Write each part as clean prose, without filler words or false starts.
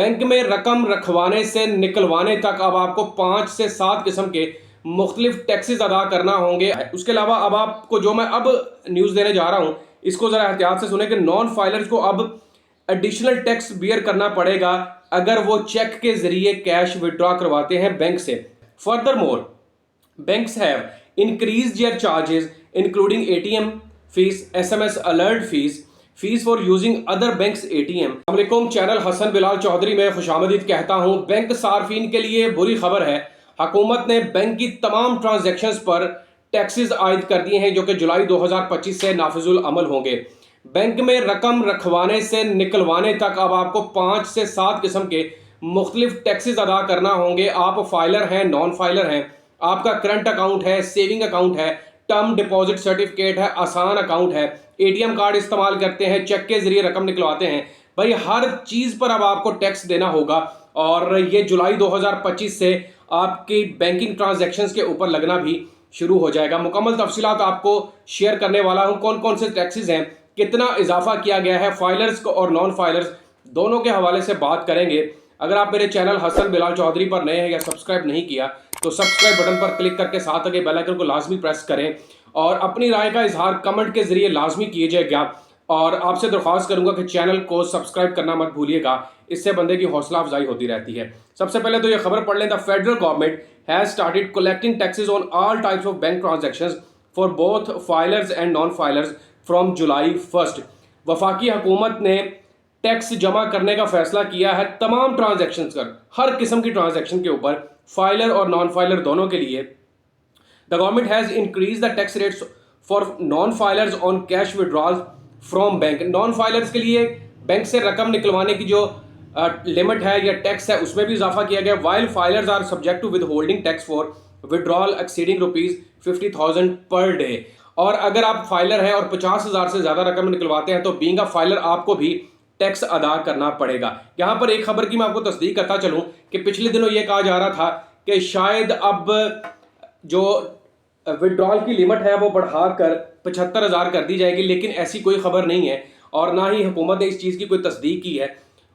Bank में रकम रखवाने से निकलवाने तक अब आपको 5 से 7 किस्म के मुख्तलिफ टैक्सेस अदा करना होंगे। उसके अलावा अब आपको जो मैं अब न्यूज़ देने जा रहा हूँ इसको ज़रा एहतियात से सुने कि नॉन फाइलर्स को अब एडिशनल टैक्स बियर करना पड़ेगा अगर वो चेक के जरिए कैश विड्रॉ करवाते हैं बैंक से। Further more, banks have increased their charges including ATM fees, SMS alert fees for using other banks ATM। अस्सलामुअलैकुम, चैनल हसन बिलाल चौधरी में खुशामदीद कहता हूं। बैंक सार्फिन के लिए बुरी खबर है। हुकूमत ने बैंक की तमाम ट्रांजैक्शंस पर टैक्सेस आयद कर दिए हैं जो कि जुलाई 2025 से नाफिजुल अमल होंगे। बैंक में रकम रखवाने से निकलवाने तक अब आपको 5 से 7 किस्म के मुख्तलिफ टैक्सेस अदा करना होंगे। आप फाइलर हैं, नॉन फाइलर हैं, आपका करंट अकाउंट है, सेविंग अकाउंट है, टर्म डिपॉजिट सर्टिफिकेट है, आसान अकाउंट है, एटीएम कार्ड इस्तेमाल करते हैं, चेक के जरिए रकम निकलवाते हैं, भाई हर चीज़ पर अब आपको टैक्स देना होगा। और ये जुलाई 2025 से आपकी बैंकिंग ट्रांजैक्शंस के ऊपर लगना भी शुरू हो जाएगा। मुकम्मल तफसीलात आपको शेयर करने वाला हूँ, कौन कौन से टैक्सेस हैं, कितना इजाफा किया गया है, फाइलर्स को और नॉन फाइलर्स दोनों के हवाले से बात करेंगे। अगर आप मेरे चैनल हसन बिलाल चौधरी पर नए हैं या सब्सक्राइब नहीं किया तो सब्सक्राइब बटन पर क्लिक करके साथ आगे बेल आइकन को लाजमी प्रेस करें और अपनी राय का इजहार कमेंट के जरिए लाजमी कीजिएगा। और आपसे दरख्वास्त करूंगा कि चैनल को सब्सक्राइब करना मत भूलिएगा, इससे बंदे की हौसला अफजाई होती रहती है। सबसे पहले तो ये खबर पढ़ लें। The federal government has started collecting taxes on all types of bank transactions for both filers and non filers from जुलाई 1। वफाकी हुकूमत ने टैक्स जमा करने का फैसला किया है तमाम ट्रांजैक्शन कर, हर किस्म की ट्रांजैक्शन के ऊपर, फाइलर और नॉन फाइलर दोनों के लिए। The government has increase the tax rates for non filers on cash withdrawal from bank. Non filers के लिए बैंक से रकम निकलवाने की जो लिमिट है या टैक्स है उसमें भी इजाफा किया गया। While filers are subject to withholding tax for withdrawal exceeding ₹50,000 per day. और अगर आप फाइलर हैं और 50,000 से ज़्यादा रकम निकलवाते हैं तो बीइंग अ फाइलर आपको भी टैक्स अदा करना पड़ेगा। यहां पर एक खबर की मैं आपको तस्दीक करता चलूं कि पिछले दिनों यह कहा जा रहा था कि शायद अब जो विड्रॉल की लिमिट है वो बढ़ाकर 75,000 कर दी जाएगी, लेकिन ऐसी कोई खबर नहीं है और ना ही हुकूमत ने इस चीज़ की कोई तस्दीक की है।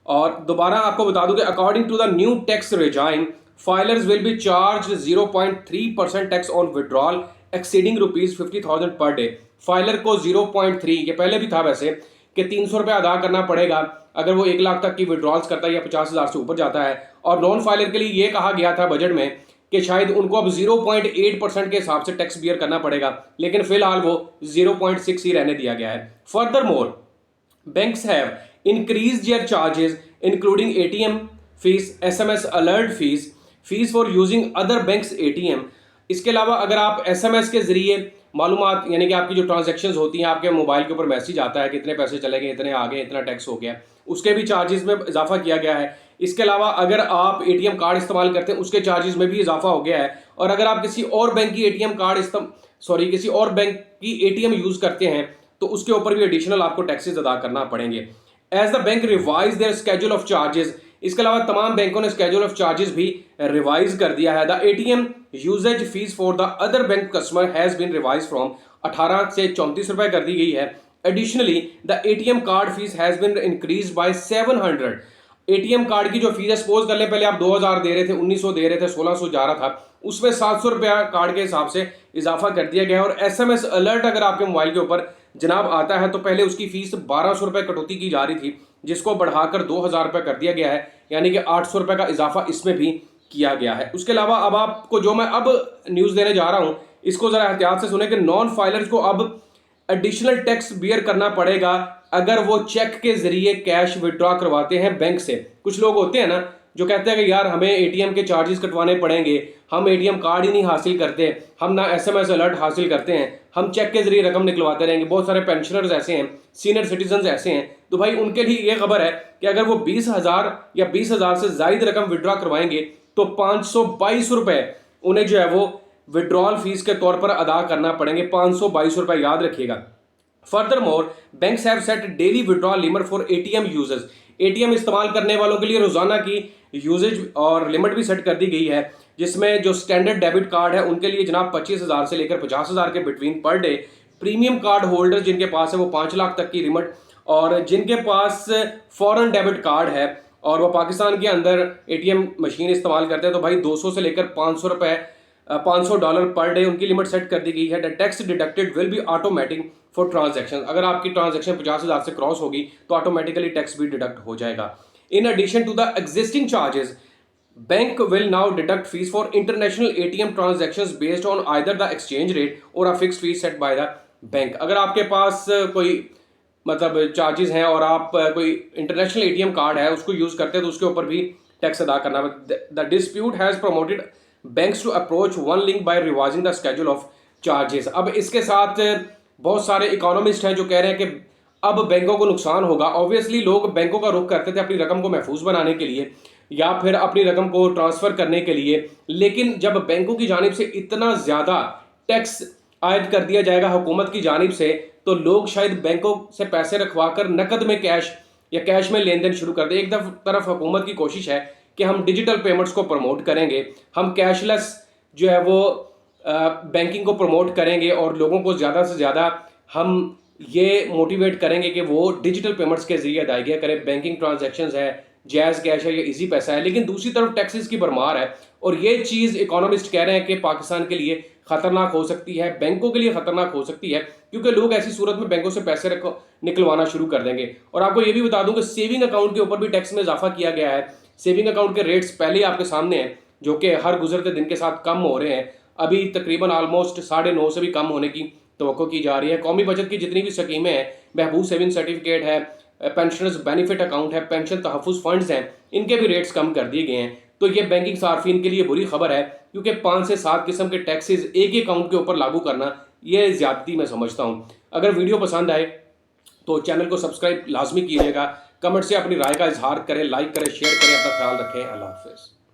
और दोबारा आपको बता दूं कि according to the new tax regime, filers will be charge 0.3% tax on withdrawal exceeding ₹50,000 per day. Filer को 0.3, ये पहले भी था वैसे, कि 300 रुपये अदा करना पड़ेगा अगर वो 1 लाख तक की विड्रॉल्स करता है या 50,000 से ऊपर जाता है। और नॉन फाइलर के लिए ये कहा गया था बजट में कि शायद उनको अब 0.8% के हिसाब से टैक्स बियर करना पड़ेगा, लेकिन फिलहाल वो 0.6 ही रहने दिया गया है। Further more, banks have increase their charges including ATM fees, SMS alert fees for using other banks ATM. इसके अलावा अगर आप एसएमएस के जरिए मालूमात, यानी कि आपकी जो ट्रांजैक्शंस होती हैं, आपके मोबाइल के ऊपर मैसेज आता है कितने पैसे चले गए, इतने आ गए, इतना टैक्स हो गया, उसके भी चार्जेस में इजाफा किया गया है। इसके अलावा अगर आप एटीएम कार्ड इस्तेमाल करते हैं उसके चार्जेस में भी इजाफा हो गया है। और अगर आप किसी और बैंक की किसी और बैंक की एटीएम यूज़ करते हैं तो उसके ऊपर भी एडिशनल आपको टैक्सेस अदा करना पड़ेंगे। As the bank revise their schedule of charges, इसके अलावा तमाम बैंकों ने स्केड्यूल ऑफ चार्जेस भी रिवाइज कर दिया है। The ATM usage fee for the other bank customer has been revise from 18 से 34 रुपए कर दी गई है। Additionally the ATM card fee has been increase by 700। ATM card की जो फीस है, सपोज कर ले पहले आप 2000 दे रहे थे, 1900 दे रहे थे, 1600 जा रहा था, उसमें 700 रुपया कार्ड के हिसाब से इजाफा कर दिया गया है। और एसएमएस अलर्ट अगर आपके मोबाइल के ऊपर जनाब आता है तो पहले उसकी फीस 1200 रुपये कटौती की जा रही थी, जिसको बढ़ाकर 2000 रुपये कर दिया गया है, यानी कि 800 रुपये का इजाफा इसमें भी किया गया है। उसके अलावा अब आपको जो मैं अब न्यूज़ देने जा रहा हूँ इसको ज़रा एहतियात से सुने कि नॉन फाइलर्स को अब एडिशनल टैक्स बियर करना पड़ेगा अगर वो चेक के जरिए कैश विड्रॉ करवाते हैं बैंक से। कुछ लोग होते हैं ना जो कहते हैं कि यार हमें एटीएम के चार्जेस कटवाने पड़ेंगे, हम एटीएम कार्ड ही नहीं हासिल करते, हम ना एसएमएस अलर्ट हासिल करते हैं, हम चेक के जरिए रकम निकलवाते रहेंगे। बहुत सारे पेंशनर्स ऐसे हैं, सीनियर सिटीजन ऐसे हैं। तो भाई उनके लिए ये खबर है कि अगर वो 20,000 या 20,000 से जायद रकम विड्रॉ करवाएंगे तो 522 रुपये उन्हें जो है वो विड्रॉल फीस के तौर पर अदा करना पड़ेंगे। 522 रुपये याद रखिएगा। Further more, banks have set daily withdrawal limit for ATM users. ATM इस्तेमाल करने वालों के लिए रोजाना की यूजेज और लिमिट भी सेट कर दी गई है, जिसमें जो स्टैंडर्ड डेबिट कार्ड है उनके लिए जनाब 25,000 से लेकर 50,000 के between per day. Premium card holder जिनके पास है वो 5 लाख तक की लिमिट, और जिनके पास फॉरेन डेबिट कार्ड है और वो पाकिस्तान के अंदर एटीएम मशीन इस्तेमाल करते हैं, तो भाई 200 से लेकर 500 रुपए, $500 पर डे उनकी लिमिट सेट कर दी गई है। The tax deducted will be automatic for transaction. अगर आपकी ट्रांजैक्शन 50,000 से क्रॉस होगी तो ऑटोमेटिकली टैक्स भी डिडक्ट हो जाएगा। In addition to the existing charges, bank will now deduct fees for international ATM transactions based on either the exchange rate और a fixed fee set by the bank. अगर आपके पास कोई मतलब charges हैं और आप कोई इंटरनेशनल एटीएम कार्ड है उसको यूज़ करते हैं तो उसके ऊपर भी टैक्स अदा करना है। The dispute has promoted banks to approach one link by revising the schedule of charges. अब इसके साथ बहुत सारे इकोनॉमिस्ट हैं जो कह रहे हैं कि अब बैंकों को नुकसान होगा। ऑब्वियसली लोग बैंकों का रुख करते थे अपनी रकम को महफूज बनाने के लिए या फिर अपनी रकम को ट्रांसफ़र करने के लिए, लेकिन जब बैंकों की जानिब से इतना ज़्यादा टैक्स आयद कर दिया जाएगा हुकूमत की जानिब से, तो लोग शायद बैंकों से पैसे रखवा कर नकद में कैश या कैश में लेन देन शुरू कर दें। एक तरफ हुकूमत की कोशिश है कि हम डिजिटल पेमेंट्स को प्रमोट करेंगे, हम कैशलेस जो है वो बैंकिंग को प्रमोट करेंगे और लोगों को ज़्यादा से ज़्यादा हम ये मोटिवेट करेंगे कि वो डिजिटल पेमेंट्स के जरिए अदायगियाँ करें। बैंकिंग ट्रांजैक्शंस है, जैज़ कैश है या इजी पैसा है, लेकिन दूसरी तरफ टैक्सेस की भरमार है और ये चीज़ इकोनॉमिस्ट कह रहे हैं कि पाकिस्तान के लिए खतरनाक हो सकती है, बैंकों के लिए खतरनाक हो सकती है, क्योंकि लोग ऐसी सूरत में बैंकों से पैसे निकलवाना शुरू कर देंगे। और आपको ये भी बता दूं कि सेविंग अकाउंट के ऊपर भी टैक्स में इजाफा किया गया है। सेविंग अकाउंट के रेट्स पहले ही आपके सामने हैं जो कि हर गुजरते दिन के साथ कम हो रहे हैं। अभी तकरीबन ऑलमोस्ट 9.5 से भी कम होने की तवक्को की जा रही है। कौमी बचत की जितनी भी स्कीमें हैं, महबूब सेविंग सर्टिफिकेट है, पेंशनर्स बेनिफिट अकाउंट है, पेंशन तहफ़्फ़ुज़ फंड्स हैं, इनके भी रेट्स कम कर दिए गए हैं। तो ये बैंकिंग सार्फिन के लिए बुरी खबर है, क्योंकि 5 से 7 किस्म के टैक्सेस एक ही अकाउंट के ऊपर लागू करना ये ज़्यादती मैं समझता हूँ। अगर वीडियो पसंद आए तो चैनल को सब्सक्राइब लाजमी कीजिएगा, कमेंट से अपनी राय का इजहार करें, लाइक करें, शेयर करें, अपना ख्याल रखें। अल्लाह हाफ़िज़।